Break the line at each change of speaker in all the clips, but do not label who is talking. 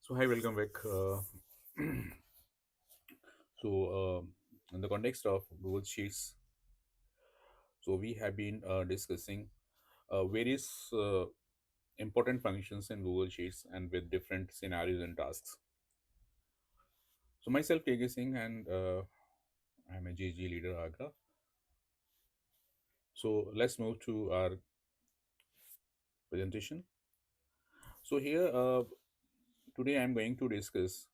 So hi, welcome back. In the context of Google Sheets, so we have been discussing various important functions in Google Sheets and with different scenarios and tasks. So myself, KK Singh, and I'm a GG leader Agra. So let's move to our presentation. So here today I'm going to discuss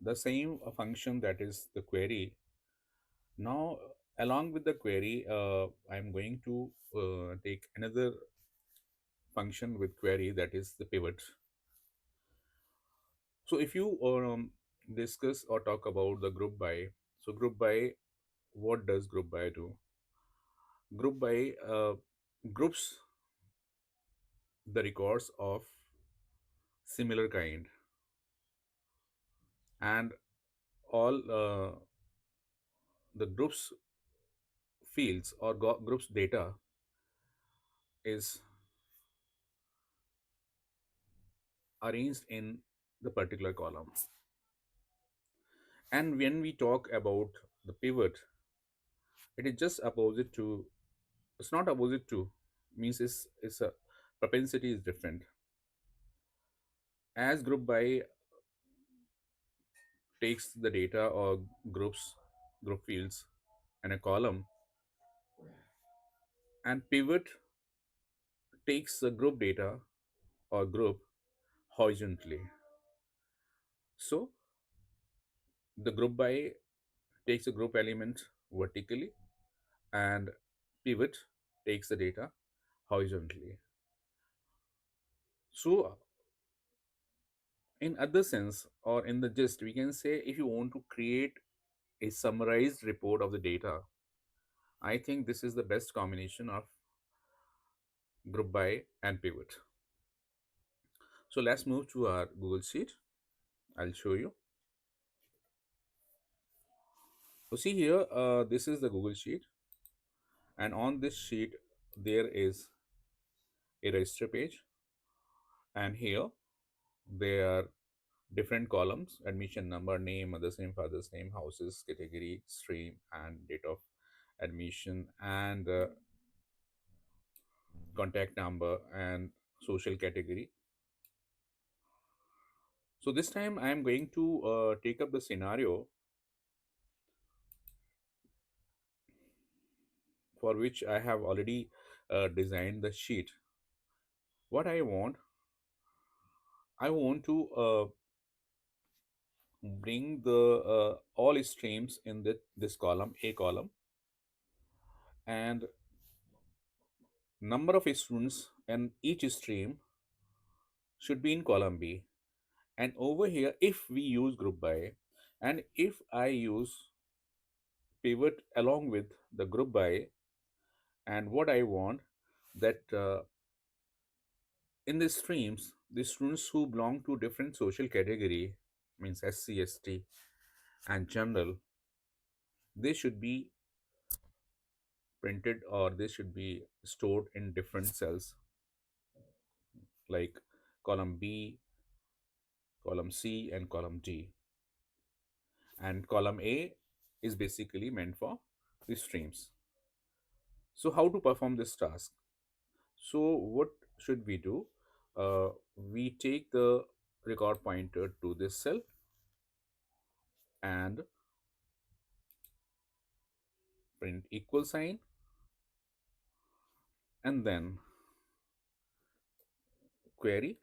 the same function, that is the query. Now, along with the query, I'm going to take another function with query, that is the pivot. So if you discuss or talk about the group by, so group by, what does group by do? Group by groups the records of similar kind, and all the groups fields or groups data is arranged in the particular column. And when we talk about the pivot, it is just opposite to, it's not opposite to, means it's a propensity is different. As group by takes the data or group fields and a column, and pivot takes the group data or group horizontally. So the group by takes a group element vertically, and pivot takes the data horizontally. So in other sense, or in the gist, we can say, if you want to create a summarized report of the data, I think this is the best combination of group by and pivot. So let's move to our Google Sheet. I'll show you. So see here, this is the Google Sheet, and on this sheet there is a register page, and here there are different columns: admission number, name, mother's name, father's name, houses, category, stream, and date of admission, and contact number and social category. So this time I am going to take up the scenario for which I have already designed the sheet. What I want to bring the all streams in this column, A column, and number of students in each stream should be in column B. And over here, if we use group by, and if I use pivot along with the group by, and what I want that in the streams, the students who belong to different social category, means SC, ST, and general, they should be printed, or they should be stored in different cells, like column B, column C, and column D. And column A is basically meant for the streams. So how to perform this task? So what should we do? We take the record pointer to this cell and print equal sign, and then query,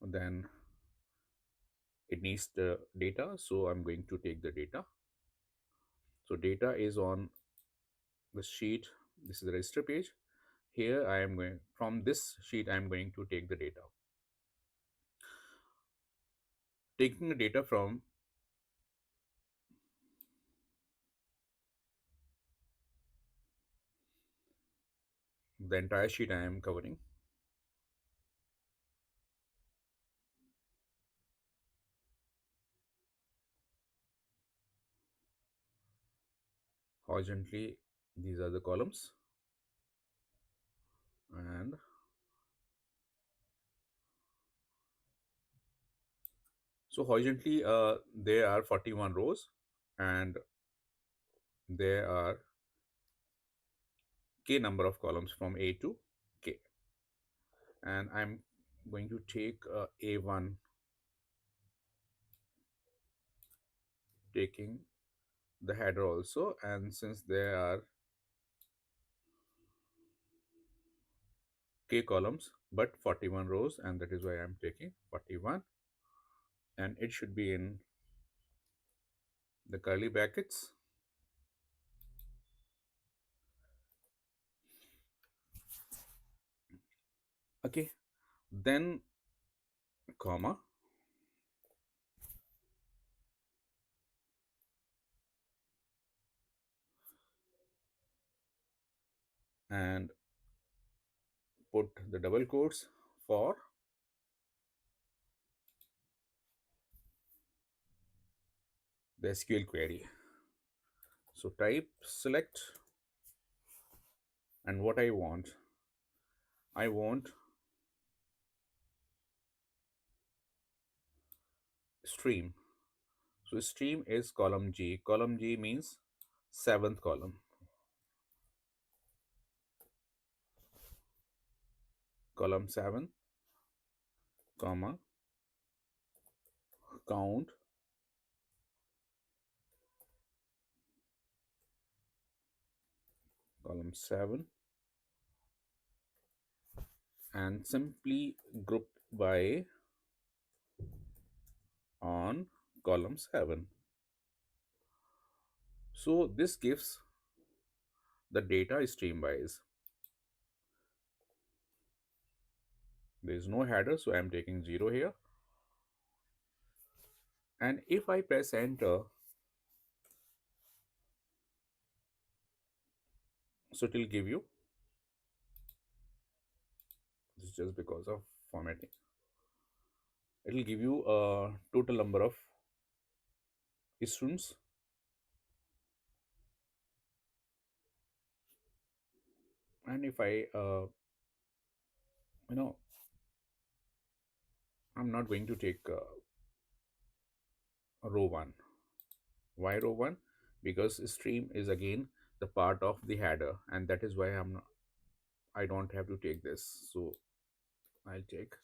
then it needs the data, so I'm going to take the data. So data is on the sheet. This is the register page. Here I am going, from this sheet I am going to take the data. Taking the data from the entire sheet I am covering. Horizontally, these are the columns, and so horizontally, there are 41 rows, and there are k number of columns from A to K. And I'm going to take A1, taking the header also, and since there are k columns but 41 rows, and that is why I'm taking 41, and it should be in the curly brackets. Okay, then comma, and put the double quotes for the SQL query. So type select, and what I want stream. So stream is column G. Column G means seventh column. Column 7, comma, count, column 7, and simply group by on column 7. So this gives the data stream wise. There is no header, so I am taking 0 here. And if I press enter, so it will give you, this is just because of formatting, it will give you a total number of students. And if I, you know, I'm not going to take row 1. Why row 1? Because stream is again the part of the header, and that is why I don't have to take this. So I'll take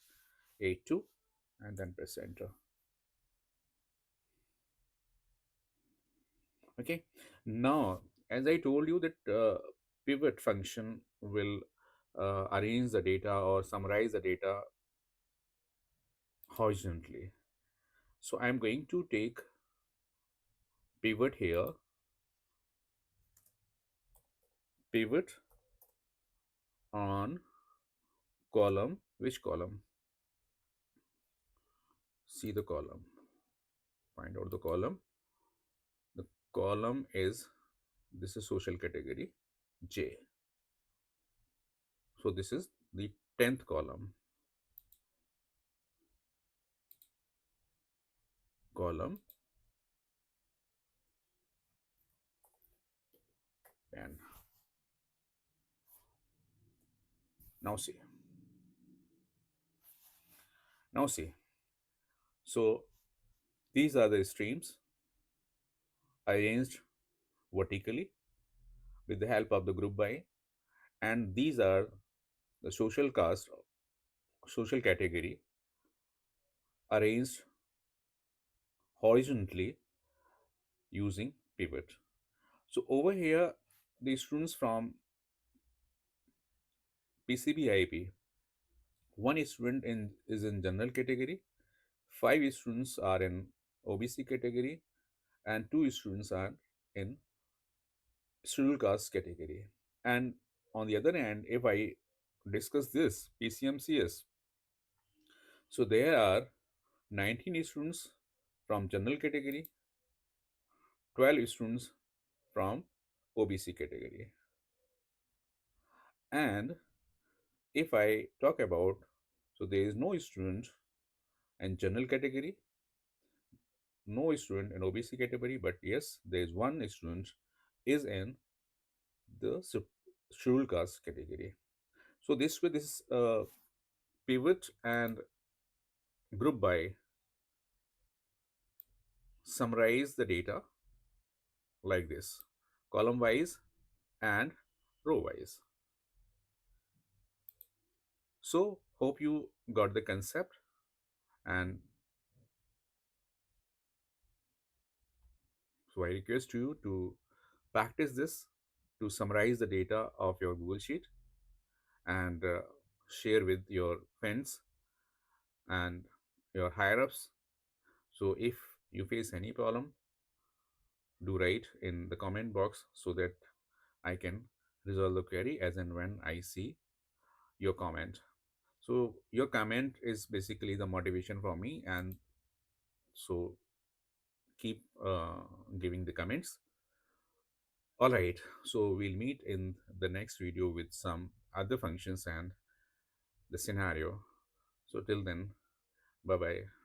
A2 and then press enter. Okay, now as I told you that pivot function will arrange the data or summarize the data horizontally. So I'm going to take pivot here, pivot on column. Which column? See the column, find out the column. The column is, this is social category J. So this is the 10th column, column 10. Now see, now see. So these are the streams arranged vertically with the help of the group by, and these are the social category arranged horizontally using pivot. So over here, the students from PCBIP, one student is in general category, 5 students are in OBC category, and 2 students are in scheduled caste category. And on the other hand, if I discuss this PCMCS, so there are 19 students from general category, 12 students from OBC category. And If I talk about, so there is no student in general category, no student in OBC category, but yes, there is one student is in the scheduled caste category. So this way, this pivot and group by summarize the data like this, column wise and row wise. So hope you got the concept, and so I request you to practice this, to summarize the data of your Google Sheet and share with your friends and your higher ups. So if you face any problem, do write in the comment box so that I can resolve the query as and when I see your comment. So your comment is basically the motivation for me, and so keep giving the comments. All right, so we'll meet in the next video with some other functions and the scenario. So till then, bye bye.